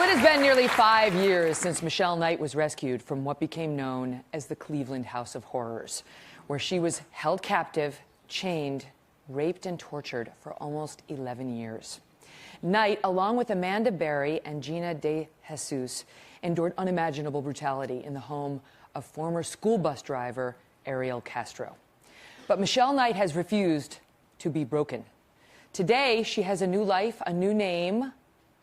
So it has been nearly 5 years since Michelle Knight was rescued from what became known as the Cleveland House of Horrors, where she was held captive, chained, raped, and tortured for almost 11 years. Knight, along with Amanda Berry and Gina De Jesus, endured unimaginable brutality in the home of former school bus driver Ariel Castro. But Michelle Knight has refused to be broken. Today, she has a new life, a new name,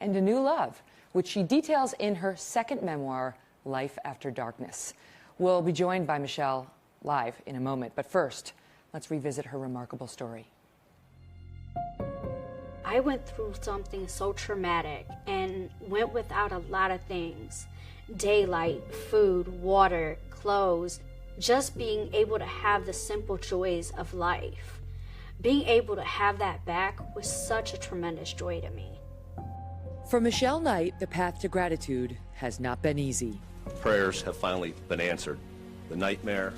and a new love, which she details in her second memoir, Life After Darkness. We'll be joined by Michelle live in a moment, but first, let's revisit her remarkable story. I went through something so traumatic and went without a lot of things. Daylight, food, water, clothes, just being able to have the simple joys of life. Being able to have that back was such a tremendous joy to me. For Michelle Knight, the path to gratitude has not been easy. Prayers have finally been answered. The nightmare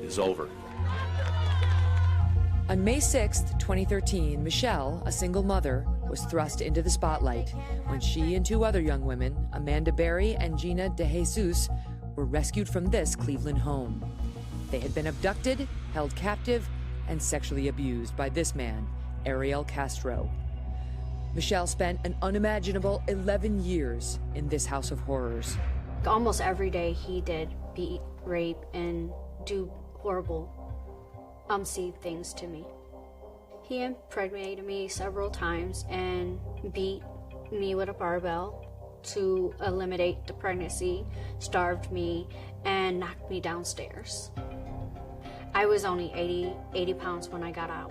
is over. On May 6, 2013, Michelle, a single mother, was thrust into the spotlight when she and two other young women, Amanda Berry and Gina De Jesus, were rescued from this Cleveland home. They had been abducted, held captive, and sexually abused by this man, Ariel Castro. Michelle spent an unimaginable 11 years in this house of horrors. Almost every day he did beat, rape, and do horrible, unseen things to me. He impregnated me several times and beat me with a barbell to eliminate the pregnancy, starved me, and knocked me downstairs. I was only 80 pounds when I got out.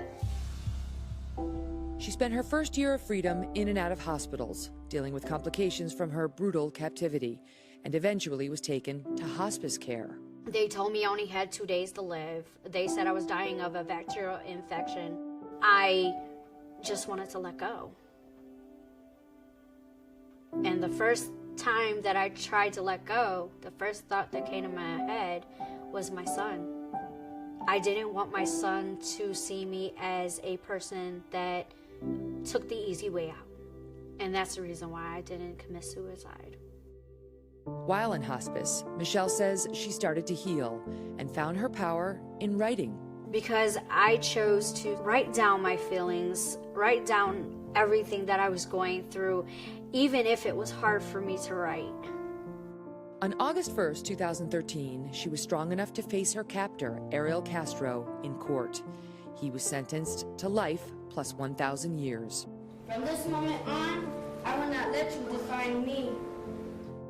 She spent her first year of freedom in and out of hospitals, dealing with complications from her brutal captivity, and eventually was taken to hospice care. They told me I only had 2 days to live. They said I was dying of a bacterial infection. I just wanted to let go. And the first time that I tried to let go, the first thought that came to my head was my son. I didn't want my son to see me as a person that took the easy way out. And that's the reason why I didn't commit suicide. While in hospice, Michelle says she started to heal and found her power in writing. Because I chose to write down my feelings, write down everything that I was going through, even if it was hard for me to write. On August 1st, 2013, she was strong enough to face her captor, Ariel Castro, in court. He was sentenced to life plus 1,000 years. From this moment on, I will not let you define me.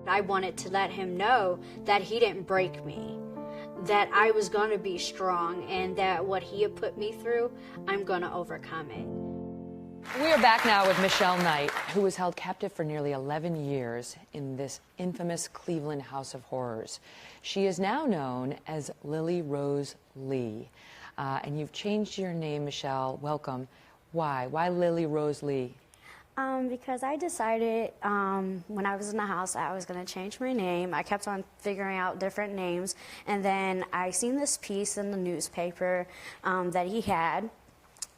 I wanted to let him know that he didn't break me, that I was going to be strong, and that what he had put me through, I'm going to overcome it. We are back now with Michelle Knight, who was held captive for nearly 11 years in this infamous Cleveland House of Horrors. She is now known as Lily Rose Lee. And you've changed your name, Michelle. Welcome. Why? Why Lily Rose Lee? Because I decided when I was in the house I was going to change my name. I kept on figuring out different names, and then I seen this piece in the newspaper that he had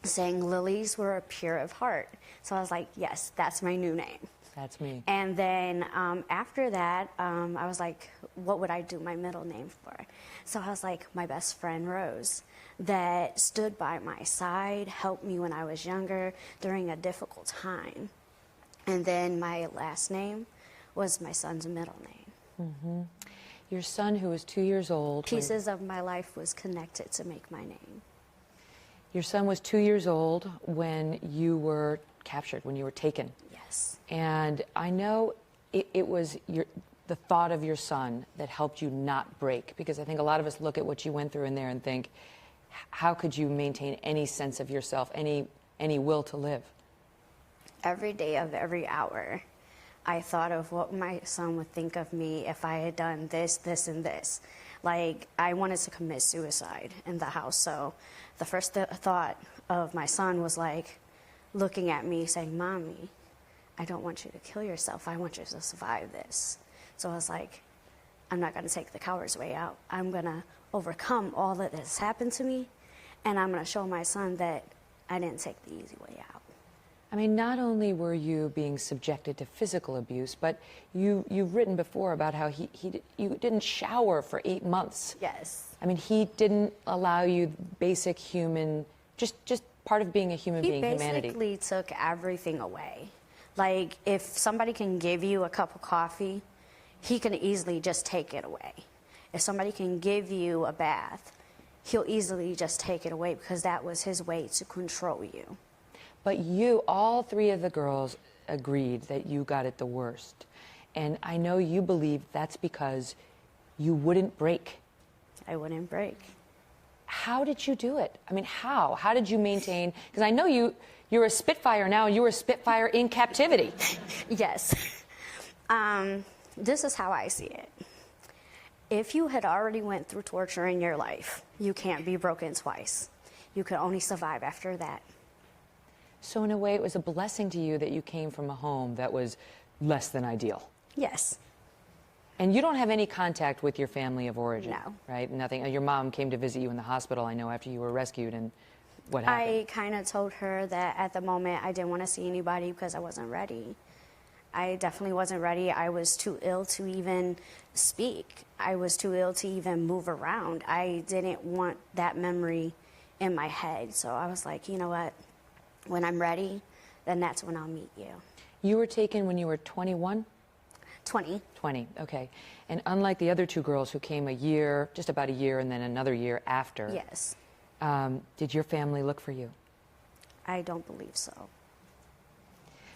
saying lilies were pure of heart. So I was like, yes, that's my new name. That's me. And then after that, I was like, what would I do my middle name for? So I was like, my best friend Rose, that stood by my side, helped me when I was younger during a difficult time. And then my last name was my son's middle name. Mm-hmm. Your son, who was 2 years old. Pieces of my life was connected to make my name. Your son was 2 years old when you were captured, when you were taken. Yes. And I know it was the thought of your son that helped you not break, because I think a lot of us look at what you went through in there and think, how could you maintain any sense of yourself, any will to live? Every day of every hour, I thought of what my son would think of me if I had done this, this, and this. Like, I wanted to commit suicide in the house, so the first thought of my son was like looking at me saying, Mommy, I don't want you to kill yourself. I want you to survive this. So I was like, I'm not going to take the coward's way out. I'm going to overcome all that has happened to me, and I'm going to show my son that I didn't take the easy way out. I mean, not only were you being subjected to physical abuse, but you've written before about how you didn't shower for 8 months. Yes. I mean, he didn't allow you basic human, just part of being a human being, humanity. He basically took everything away. Like, if somebody can give you a cup of coffee, he can easily just take it away. If somebody can give you a bath, he'll easily just take it away because that was his way to control you. But you, all three of the girls agreed that you got it the worst. And I know you believe that's because you wouldn't break. I wouldn't break. How did you do it? I mean, how? How did you maintain? Because I know you're a Spitfire now, and you were a Spitfire in captivity. Yes. This is how I see it. If you had already went through torture in your life, you can't be broken twice. You can only survive after that. So in a way, it was a blessing to you that you came from a home that was less than ideal. Yes. And you don't have any contact with your family of origin, No. right? Nothing. Your mom came to visit you in the hospital, I know, after you were rescued, and what happened? I kind of told her that at the moment I didn't want to see anybody because I wasn't ready. I definitely wasn't ready. I was too ill to even speak. I was too ill to even move around. I didn't want that memory in my head. So I was like, you know what? When I'm ready, then that's when I'll meet you. You were taken when you were 21? 20. 20, okay. And unlike the other two girls who came a year, just about a year, and then another year after, Yes. did your family look for you? I don't believe so.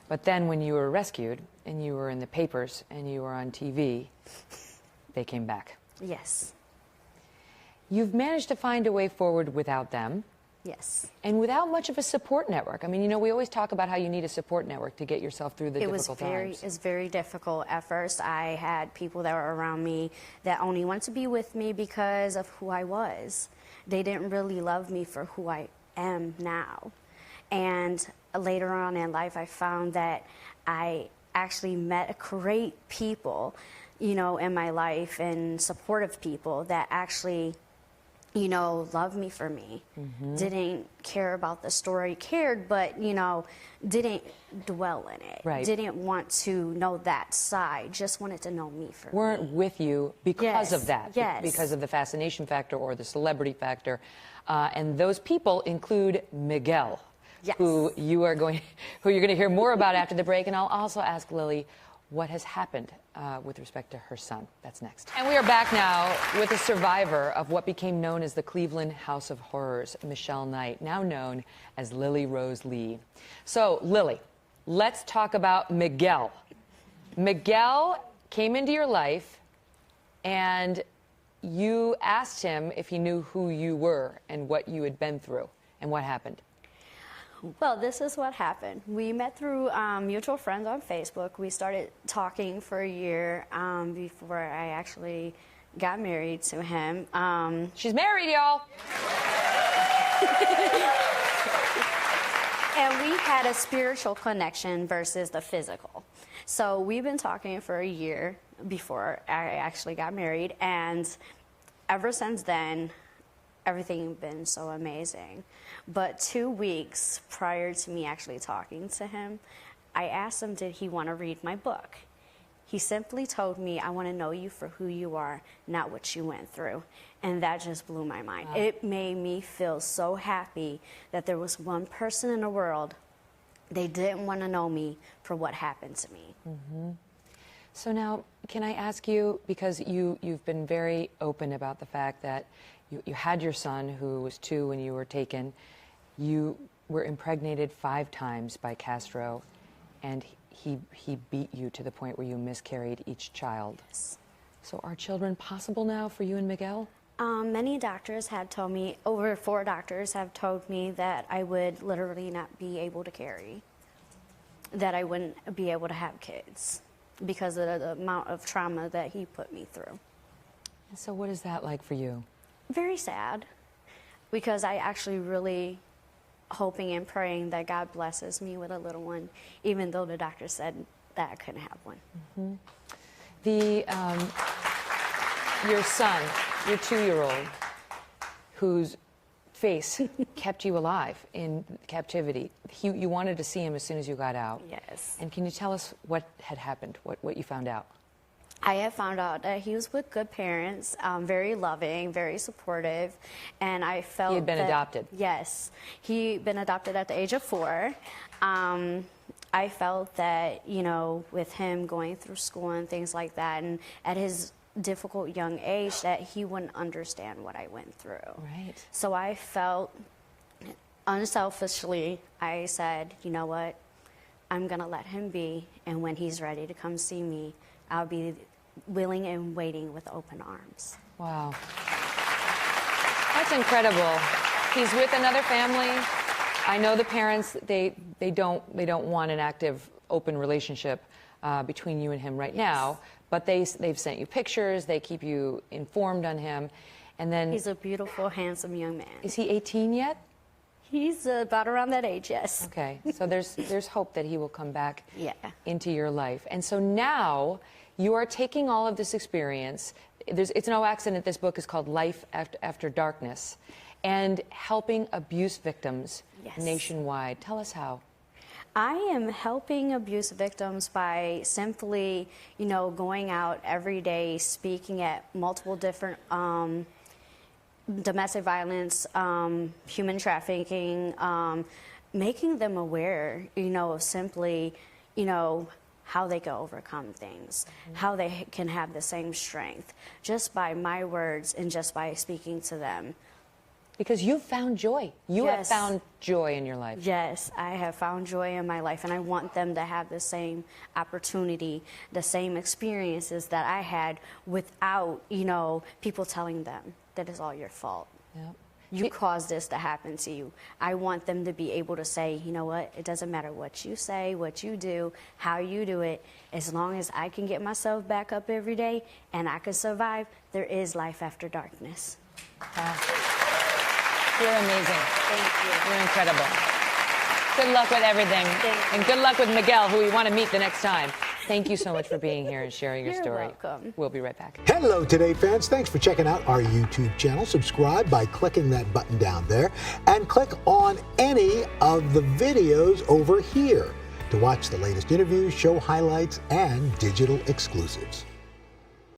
But then when you were rescued, and you were in the papers, and you were on TV, they came back. Yes. You've managed to find a way forward without them. Yes. And without much of a support network. I mean, you know, we always talk about how you need a support network to get yourself through the difficult times. It was very difficult at first. I had people that were around me that only wanted to be with me because of who I was. They didn't really love me for who I am now. And later on in life, I found that I actually met great people, you know, in my life, and supportive people that actually, you know, loved me for me. Didn't care about the story, cared, but, you know, didn't dwell in it. Right. Didn't want to know that side, just wanted to know me for Weren't me. with you because of that. Yes. Because of the fascination factor or the celebrity factor. And those people include Miguel, Yes. who you're going to hear more about after the break. And I'll also ask Lily what has happened with respect to her son. That's next. And we are back now with a survivor of what became known as the Cleveland House of Horrors, Michelle Knight, now known as Lily Rose Lee. So, Lily, let's talk about Miguel. Miguel came into your life, and you asked him if he knew who you were and what you had been through. And what happened? Well, this is what happened. We met through mutual friends on Facebook. We started talking for a year before I actually got married to him. She's married, y'all. And we had a spiritual connection versus the physical. So we've been talking for a year before I actually got married. And ever since then, everything's been so amazing. But 2 weeks prior to me actually talking to him, I asked him, did he want to read my book? He simply told me, I want to know you for who you are, not what you went through. And that just blew my mind. Wow. It made me feel so happy that there was one person in the world, they didn't want to know me for what happened to me. Mm-hmm. So now, can I ask you, because you've been very open about the fact that you had your son, who was 2 when you were taken. You were impregnated 5 times by Castro, and he beat you to the point where you miscarried each child. Yes. So are children possible now for you and Miguel? Many doctors have told me, over 4 doctors have told me that I would literally not be able to carry, that I wouldn't be able to have kids because of the amount of trauma that he put me through. And so what is that like for you? Very sad, because I actually really hoping and praying that God blesses me with a little one, even though the doctor said that I couldn't have one. Mm-hmm. Your son, your 2-year-old, who's face kept you alive in captivity. You wanted to see him as soon as you got out. Yes. And can you tell us what had happened, what you found out? I have found out that he was with good parents, very loving, very supportive, and I felt He had been adopted. Yes, he'd been adopted at the age of 4. I felt that, you know, with him going through school and things like that, and at his difficult young age, that he wouldn't understand what I went through. Right. So I felt unselfishly, I said, you know what, I'm gonna let him be, and when he's ready to come see me, I'll be willing and waiting with open arms. Wow. That's incredible. He's with another family. I know the parents, they don't want an active, open relationship between you and him right now, but they've sent you pictures, they keep you informed on him, and then... He's a beautiful, handsome young man. Is he 18 yet? He's about around that age, yes. Okay, so there's hope that he will come back into your life. And so now you are taking all of this experience. It's no accident this book is called Life After Darkness, and helping abuse victims nationwide. Tell us how. I am helping abuse victims by simply, you know, going out every day, speaking at multiple different domestic violence, human trafficking, making them aware, you know, of simply, you know, how they can overcome things, how they can have the same strength, just by my words and just by speaking to them. Because you've found joy. You have found joy in your life. Yes, I have found joy in my life, and I want them to have the same opportunity, the same experiences that I had without, you know, people telling them that it's all your fault. Yep. You caused this to happen to you. I want them to be able to say, you know what, it doesn't matter what you say, what you do, how you do it, as long as I can get myself back up every day and I can survive, there is life after darkness. You're amazing. Thank you. You're incredible. Good luck with everything. And good luck with Miguel, who we want to meet the next time. Thank you so much for being here and sharing your story. You're welcome. We'll be right back. Hello, Today fans. Thanks for checking out our YouTube channel. Subscribe by clicking that button down there and click on any of the videos over here to watch the latest interviews, show highlights, and digital exclusives.